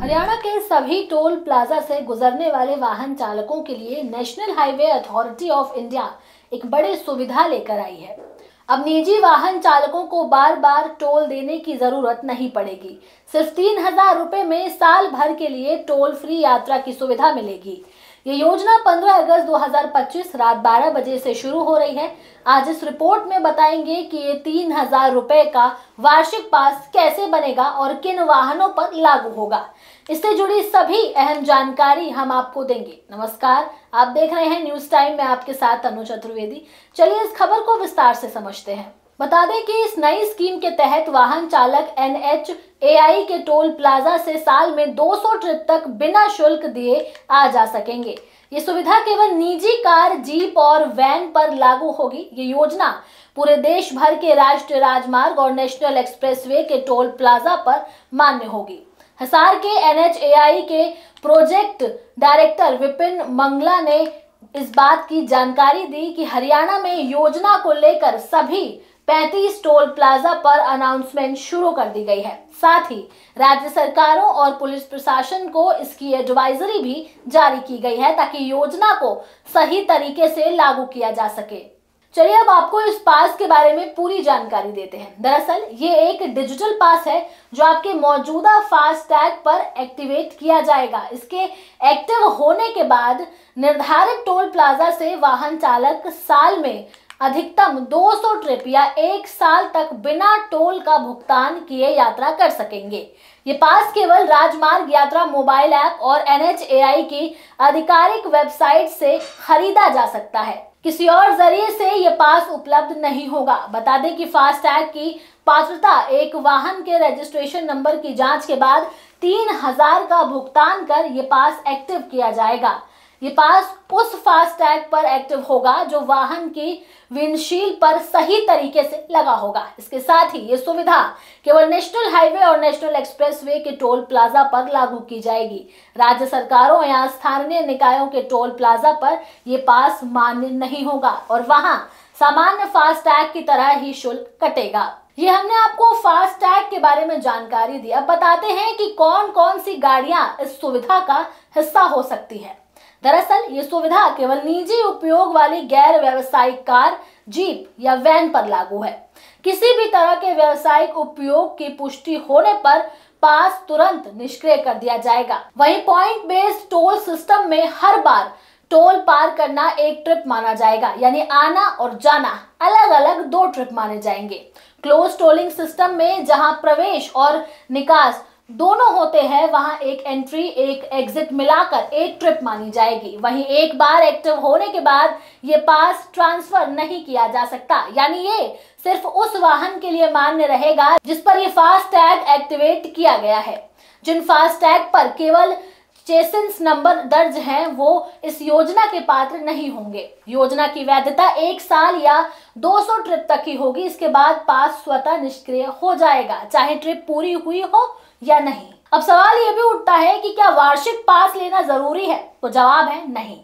हरियाणा के सभी toll plaza से गुजरने वाले वाहन चालकों के लिए national highway authority of India एक बड़ी सुविधा लेकर आई है। अब निजी वाहन चालकों को बार बार टोल देने की जरूरत नहीं पड़ेगी। सिर्फ 3,000 रुपए में साल भर के लिए टोल फ्री यात्रा की सुविधा मिलेगी। ये योजना 15 अगस्त 2025 रात 12 बजे से शुरू हो रही है। आज इस रिपोर्ट में बताएंगे कि ये 3,000 रुपए का वार्षिक पास कैसे बनेगा और किन वाहनों पर लागू होगा। इससे जुड़ी सभी अहम जानकारी हम आपको देंगे। नमस्कार, आप देख रहे हैं न्यूज टाइम में आपके साथ अनु चतुर्वेदी। चलिए इस खबर को विस्तार से समझते हैं। बता दें कि इस नई स्कीम के तहत वाहन चालक NHAI के टोल प्लाजा से साल में 200 ट्रिप तक बिना शुल्क दिए आ जा सकेंगे। ये सुविधा केवल निजी कार, जीप और वैन पर लागू होगी। ये योजना पूरे देश भर के राष्ट्रीय राजमार्ग और नेशनल एक्सप्रेसवे के टोल प्लाजा पर मान्य होगी। हिसार के NHAI के प्रोजेक्ट डायरेक्टर विपिन मंगला ने इस बात की जानकारी दी कि हरियाणा में योजना को लेकर सभी 35 टोल प्लाजा पर अनाउंसमेंट शुरू कर दी गई है। साथ ही राज्य सरकारों और पुलिस प्रशासन को इसकी एडवाइजरी भी जारी की गई है ताकि योजना को सही तरीके से लागू किया जा सके। चलिए अब आपको इस पास के बारे में पूरी जानकारी देते हैं। दरअसल ये एक डिजिटल पास है जो आपके मौजूदा फास्टैग पर एक्टिवेट किया जाएगा। इसके एक्टिव होने के बाद निर्धारित टोल प्लाजा से वाहन चालक साल में अधिकतम 200 ट्रिप या 1 साल तक बिना टोल का भुगतान किए यात्रा कर सकेंगे। ये पास केवल राजमार्ग यात्रा मोबाइल ऐप और NHAI की आधिकारिक वेबसाइट से खरीदा जा सकता है। किसी और जरिए से ये पास उपलब्ध नहीं होगा। बता दें कि फास्टैग की पात्रता एक वाहन के रजिस्ट्रेशन नंबर की जांच के बाद 3,000 का भुगतान कर ये पास एक्टिव किया जाएगा। ये पास उस फास्टैग पर एक्टिव होगा जो वाहन की विंडशील्ड पर सही तरीके से लगा होगा। इसके साथ ही ये सुविधा केवल नेशनल हाईवे और नेशनल एक्सप्रेसवे के टोल प्लाजा पर लागू की जाएगी। राज्य सरकारों या स्थानीय निकायों के टोल प्लाजा पर ये पास मान्य नहीं होगा और वहां सामान्य फास्टैग की तरह ही शुल्क कटेगा। ये हमने आपको फास्टैग के बारे में जानकारी दी। अब बताते हैं कि कौन कौन सी गाड़ियां इस सुविधा का हिस्सा हो सकती है। दरअसल ये सुविधा केवल निजी उपयोग वाली गैर व्यावसायिक कार, जीप या वैन पर लागू है। किसी भी तरह के व्यावसायिक उपयोग की पुष्टि होने पर पास तुरंत निष्क्रिय कर दिया जाएगा। वहीं पॉइंट बेस्ड टोल सिस्टम में हर बार टोल पार करना एक ट्रिप माना जाएगा, यानी आना और जाना अलग अलग 2 ट्रिप माने जाएंगे। क्लोज टोलिंग सिस्टम में जहां प्रवेश और निकास दोनों होते हैं वहां एक एंट्री एक एग्जिट मिलाकर एक ट्रिप मानी जाएगी। वहीं एक बार एक्टिव होने के बाद ये पास ट्रांसफर नहीं किया जा सकता, यानी ये सिर्फ उस वाहन के लिए मान्य रहेगा जिस पर ये फास्टैग एक्टिवेट किया गया है। जिन फास्टैग पर केवल चेसिस नंबर दर्ज हैं वो इस योजना के पात्र नहीं होंगे। योजना की वैधता 1 साल या 200 ट्रिप तक ही होगी। इसके बाद पास स्वतः निष्क्रिय हो जाएगा, चाहे ट्रिप पूरी हुई हो या नहीं। अब सवाल ये भी उठता है कि क्या वार्षिक पास लेना जरूरी है? तो जवाब है नहीं।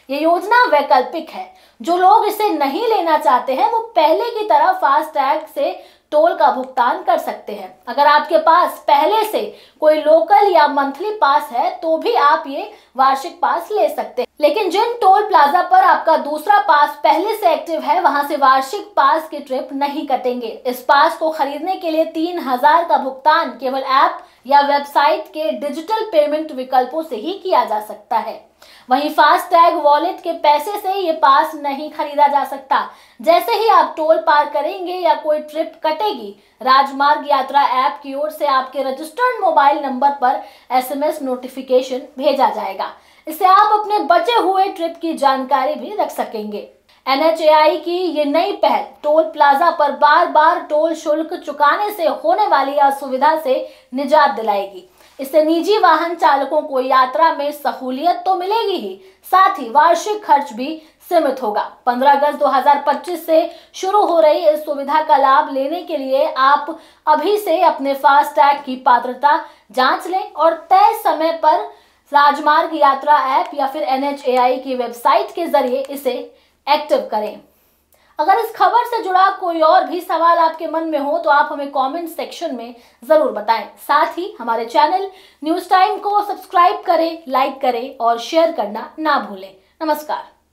ये योजना वैकल्पिक है। जो लोग इसे नहीं लेना चाहते हैं वो पहले की तरह फास्टैग से टोल का भुगतान कर सकते हैं। अगर आपके पास पहले से कोई लोकल या मंथली पास है तो भी आप ये वार्षिक पास ले सकते हैं। लेकिन जिन टोल प्लाजा पर आपका दूसरा पास पहले से एक्टिव है वहां से वार्षिक पास की ट्रिप नहीं कटेंगे। इस पास को खरीदने के लिए 3,000 का भुगतान केवल ऐप या वेबसाइट के डिजिटल पेमेंट विकल्पों से ही किया जा सकता है। वहीं फास्टैग वॉलेट के पैसे से ये पास नहीं खरीदा जा सकता। जैसे ही आप टोल पार करेंगे या कोई ट्रिप कटेगी, राजमार्ग यात्रा ऐप की ओर से आपके रजिस्टर्ड मोबाइल नंबर पर SMS नोटिफिकेशन भेजा जाएगा। इससे आप अपने बचे हुए ट्रिप की जानकारी भी रख सकेंगे। NHAI की ये नई पहल टोल प्लाजा पर बार बार टोल शुल्क चुकाने से होने वाली असुविधा से निजात दिलाएगी। इससे निजी वाहन चालकों को यात्रा में सहूलियत तो मिलेगी ही, साथ ही वार्षिक खर्च भी सीमित होगा। 15 अगस्त 2025 से शुरू हो रही इस सुविधा का लाभ लेने के लिए आप अभी से अपने फास्टैग की पात्रता जांच लें और तय समय पर राजमार्ग यात्रा ऐप या फिर NHAI की वेबसाइट के जरिए इसे एक्टिव करें। अगर इस खबर से जुड़ा कोई और भी सवाल आपके मन में हो तो आप हमें कमेंट सेक्शन में जरूर बताएं। साथ ही हमारे चैनल न्यूज टाइम को सब्सक्राइब करें, लाइक करें और शेयर करना ना भूलें। नमस्कार।